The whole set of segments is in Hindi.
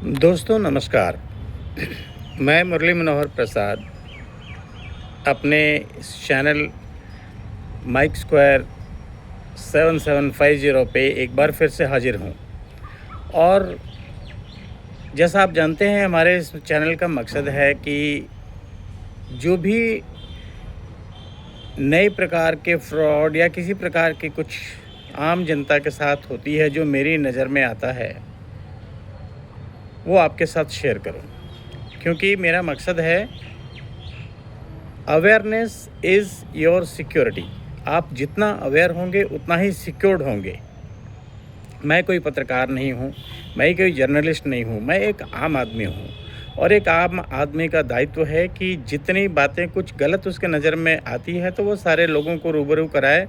दोस्तों नमस्कार। मैं मुरली मनोहर प्रसाद अपने इस चैनल माइक स्क्वायर 7750 पे एक बार फिर से हाजिर हूँ। और जैसा आप जानते हैं, हमारे इस चैनल का मकसद है कि जो भी नए प्रकार के फ्रॉड या किसी प्रकार की कुछ आम जनता के साथ होती है जो मेरी नज़र में आता है, वो आपके साथ शेयर करूं। क्योंकि मेरा मकसद है अवेयरनेस इज़ योर सिक्योरिटी। आप जितना अवेयर होंगे उतना ही सिक्योर्ड होंगे। मैं कोई पत्रकार नहीं हूँ, मैं कोई जर्नलिस्ट नहीं हूँ, मैं एक आम आदमी हूँ। और एक आम आदमी का दायित्व है कि जितनी बातें कुछ गलत उसके नज़र में आती है तो वो सारे लोगों को रूबरू कराए,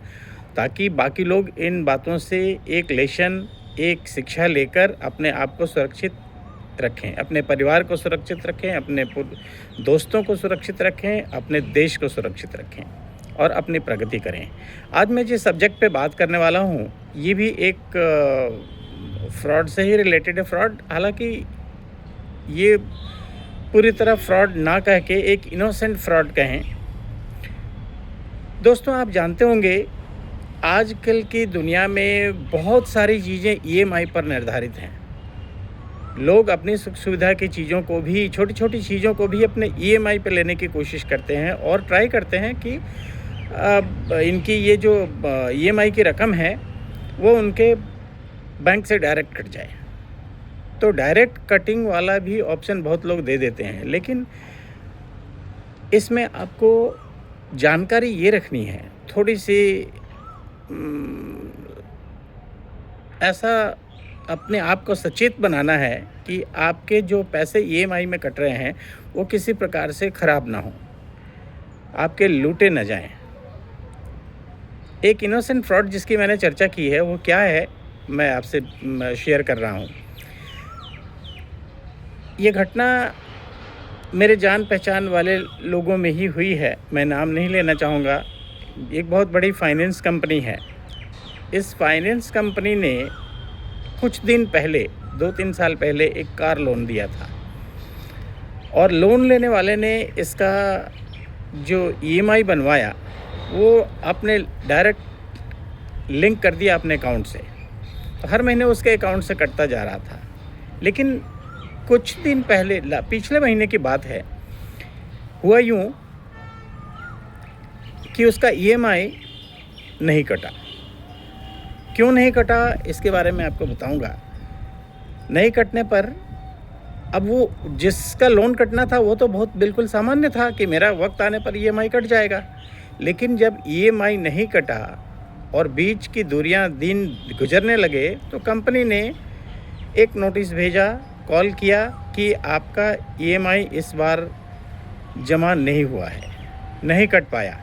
ताकि बाकी लोग इन बातों से एक लेसन, एक शिक्षा लेकर अपने आप को सुरक्षित रखें, अपने परिवार को सुरक्षित रखें, अपने दोस्तों को सुरक्षित रखें, अपने देश को सुरक्षित रखें और अपनी प्रगति करें। आज मैं जिस सब्जेक्ट पे बात करने वाला हूँ, ये भी एक फ्रॉड से ही रिलेटेड है। फ्रॉड, हालांकि ये पूरी तरह फ्रॉड ना कह के एक इनोसेंट फ्रॉड कहें। दोस्तों, आप जानते होंगे आजकल की दुनिया में बहुत सारी चीज़ें ईएमआई पर निर्धारित हैं। लोग अपनी सुख सुविधा की चीज़ों को भी, छोटी छोटी चीज़ों को भी अपने ईएमआई पे लेने की कोशिश करते हैं और ट्राई करते हैं कि इनकी ये जो ईएमआई की रकम है वो उनके बैंक से डायरेक्ट कट जाए। तो डायरेक्ट कटिंग वाला भी ऑप्शन बहुत लोग दे देते हैं, लेकिन इसमें आपको जानकारी ये रखनी है, थोड़ी सी ऐसा अपने आप को सचेत बनाना है कि आपके जो पैसे ईएमआई में कट रहे हैं वो किसी प्रकार से ख़राब ना हो, आपके लूटे न जाएं। एक इनोसेंट फ्रॉड जिसकी मैंने चर्चा की है वो क्या है, मैं आपसे शेयर कर रहा हूँ। ये घटना मेरे जान पहचान वाले लोगों में ही हुई है, मैं नाम नहीं लेना चाहूँगा। एक बहुत बड़ी फाइनेंस कंपनी है। इस फाइनेंस कंपनी ने कुछ दिन पहले, 2-3 साल पहले, एक कार लोन दिया था और लोन लेने वाले ने इसका जो ईएमआई बनवाया वो अपने डायरेक्ट लिंक कर दिया अपने अकाउंट से। तो हर महीने उसके अकाउंट से कटता जा रहा था। लेकिन कुछ दिन पहले, पिछले महीने की बात है, हुआ यूँ कि उसका ईएमआई नहीं कटा। क्यों नहीं कटा इसके बारे में आपको बताऊंगा। नहीं कटने पर अब वो जिसका लोन कटना था वो तो बहुत बिल्कुल सामान्य था कि मेरा वक्त आने पर ईएमआई कट जाएगा। लेकिन जब ईएमआई नहीं कटा और बीच की दूरियां, दिन गुजरने लगे, तो कंपनी ने एक नोटिस भेजा, कॉल किया कि आपका ईएमआई इस बार जमा नहीं हुआ है, नहीं कट पाया,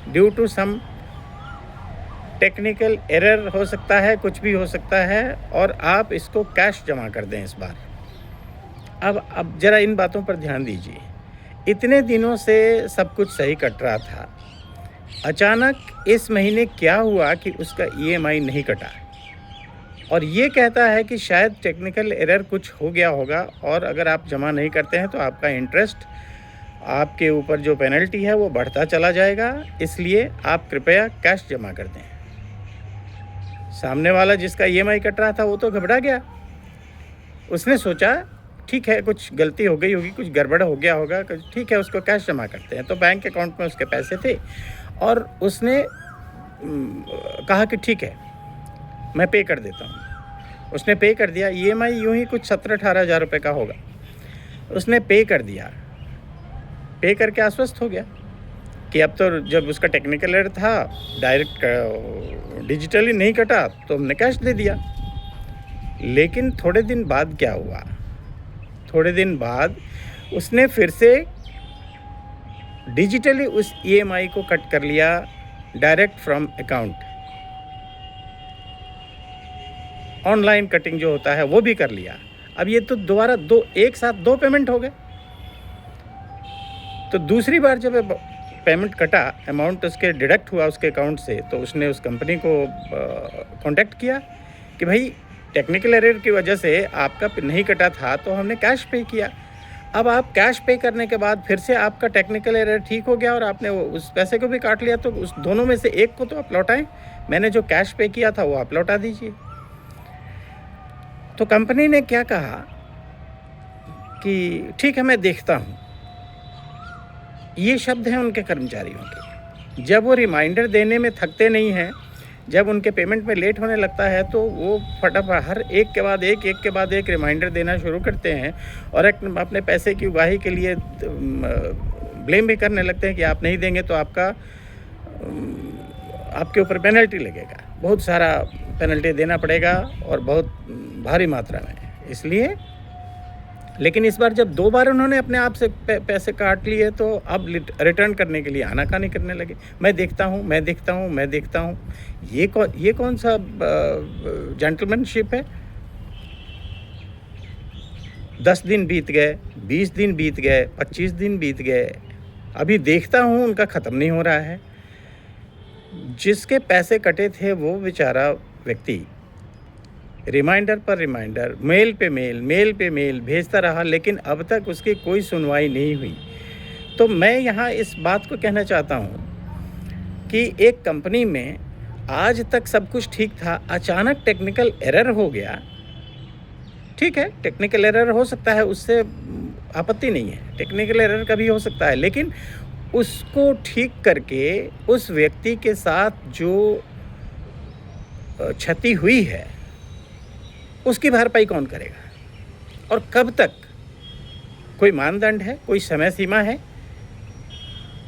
due to some technical error हो सकता है, कुछ भी हो सकता है, और आप इसको कैश जमा कर दें इस बार। अब ज़रा इन बातों पर ध्यान दीजिए। इतने दिनों से सब कुछ सही कट रहा था, अचानक इस महीने क्या हुआ कि उसका ईएमआई नहीं कटा और ये कहता है कि शायद टेक्निकल एरर कुछ हो गया होगा और अगर आप जमा नहीं करते हैं तो आपका इंटरेस्ट, आपके ऊपर जो पेनल्टी है वो बढ़ता चला जाएगा, इसलिए आप कृपया कैश जमा कर दें। सामने वाला जिसका ईएमआई कट रहा था वो तो घबरा गया। उसने सोचा ठीक है, कुछ गलती हो गई होगी, कुछ गड़बड़ हो गया होगा, ठीक है, उसको कैश जमा करते हैं। तो बैंक अकाउंट में उसके पैसे थे और उसने कहा कि ठीक है, मैं पे कर देता हूँ। उसने पे कर दिया। ईएमआई यूँ ही कुछ 17-18 हज़ार रुपये का होगा। उसने पे कर दिया। पे करके आश्वस्त हो गया कि अब तो जब उसका टेक्निकल एरर था, डायरेक्ट डिजिटली नहीं कटा, तो हमने कैश दे दिया। लेकिन थोड़े दिन बाद क्या हुआ, थोड़े दिन बाद उसने फिर से डिजिटली उस ईएमआई को कट कर लिया, direct from account. Online cutting जो होता है वो भी कर लिया। अब ये तो दोबारा एक साथ दो पेमेंट हो गए। तो दूसरी बार जब पेमेंट कटा, अमाउंट उसके डिडक्ट हुआ उसके अकाउंट से, तो उसने उस कंपनी को कांटेक्ट किया कि भाई टेक्निकल एरर की वजह से आपका नहीं कटा था तो हमने कैश पे किया। अब आप कैश पे करने के बाद फिर से आपका टेक्निकल एरर ठीक हो गया और आपने उस पैसे को भी काट लिया, तो उस दोनों में से एक को तो आप लौटाएं। मैंने जो कैश पे किया था वो आप लौटा दीजिए। तो कंपनी ने क्या कहा कि ठीक है मैं देखता हूँ। ये शब्द हैं उनके कर्मचारियों के। जब वो रिमाइंडर देने में थकते नहीं हैं, जब उनके पेमेंट में लेट होने लगता है तो वो फटाफट हर एक के बाद एक रिमाइंडर देना शुरू करते हैं और अपने पैसे की उगाही के लिए ब्लेम भी करने लगते हैं कि आप नहीं देंगे तो आपके ऊपर पेनल्टी लगेगा, बहुत सारा पेनल्टी देना पड़ेगा और बहुत भारी मात्रा में। इसलिए लेकिन इस बार जब 2 बार उन्होंने अपने आप से पैसे काट लिए तो अब रिटर्न करने के लिए आनाकानी करने लगे। मैं देखता हूँ। ये कौन सा जेंटलमैनशिप है? 10 दिन बीत गए, 20 दिन बीत गए, 25 दिन बीत गए, अभी देखता हूँ उनका ख़त्म नहीं हो रहा है। जिसके पैसे कटे थे वो बेचारा व्यक्ति रिमाइंडर पर रिमाइंडर, मेल पे मेल भेजता रहा, लेकिन अब तक उसकी कोई सुनवाई नहीं हुई। तो मैं यहाँ इस बात को कहना चाहता हूँ कि एक कंपनी में आज तक सब कुछ ठीक था, अचानक टेक्निकल एरर हो गया। ठीक है, टेक्निकल एरर हो सकता है, उससे आपत्ति नहीं है, टेक्निकल एरर कभी हो सकता है, लेकिन उसको ठीक करके उस व्यक्ति के साथ जो क्षति हुई है उसकी भरपाई कौन करेगा और कब तक? कोई मानदंड है, कोई समय सीमा है?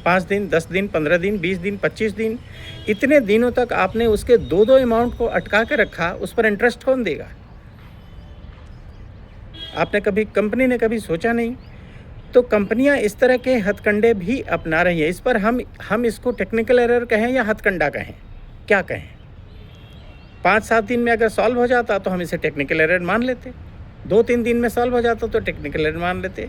5 दिन, 10 दिन, 15 दिन, 20 दिन, 25 दिन, इतने दिनों तक आपने उसके दो अमाउंट को अटका के रखा, उस पर इंटरेस्ट कौन देगा? कंपनी ने कभी सोचा नहीं। तो कंपनियां इस तरह के हथकंडे भी अपना रही है। इस पर हम इसको टेक्निकल एरर कहें या हथकंडा कहें, क्या कहें? 5-7 दिन में अगर सॉल्व हो जाता तो हम इसे टेक्निकल एरर मान लेते, 2-3 दिन में सॉल्व हो जाता तो टेक्निकल एरर मान लेते,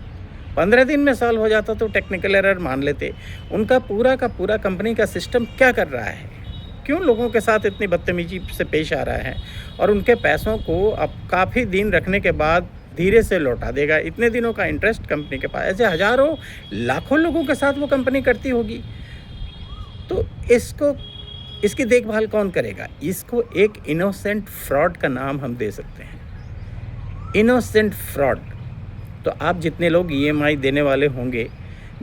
15 दिन में सॉल्व हो जाता तो टेक्निकल एरर मान लेते। उनका पूरा का पूरा कंपनी का सिस्टम क्या कर रहा है? क्यों लोगों के साथ इतनी बदतमीजी से पेश आ रहा है और उनके पैसों को अब काफ़ी दिन रखने के बाद धीरे से लौटा देगा? इतने दिनों का इंटरेस्ट कंपनी के पास, ऐसे हज़ारों लाखों लोगों के साथ वो कंपनी करती होगी। तो इसकी देखभाल कौन करेगा? इसको एक इनोसेंट फ्रॉड का नाम हम दे सकते हैं, इनोसेंट फ्रॉड। तो आप जितने लोग EMI देने वाले होंगे,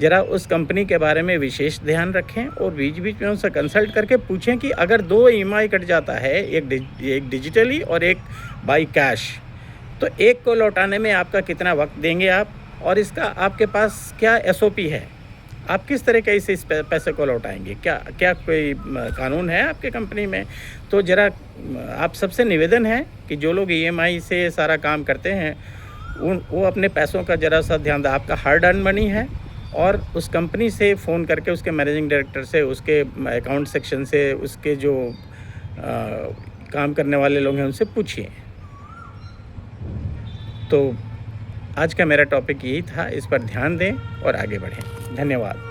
ज़रा उस कंपनी के बारे में विशेष ध्यान रखें और बीच बीच में उनसे कंसल्ट करके पूछें कि अगर 2 EMI कट जाता है, एक डिजिटली और एक बाई कैश, तो एक को लौटाने में आपका कितना वक्त देंगे आप, और इसका आपके पास क्या SOP है? आप किस तरीके से इस पैसे को लौटाएंगे? क्या कोई कानून है आपके कंपनी में? तो ज़रा आप सबसे निवेदन है कि जो लोग EMI से सारा काम करते हैं वो अपने पैसों का ज़रा सा ध्यान दें। आपका हार्ड अर्न मनी है, और उस कंपनी से फ़ोन करके उसके मैनेजिंग डायरेक्टर से, उसके अकाउंट सेक्शन से, उसके जो काम करने वाले लोग हैं उनसे पूछिए। तो आज का मेरा टॉपिक यही था, इस पर ध्यान दें और आगे बढ़ें। धन्यवाद।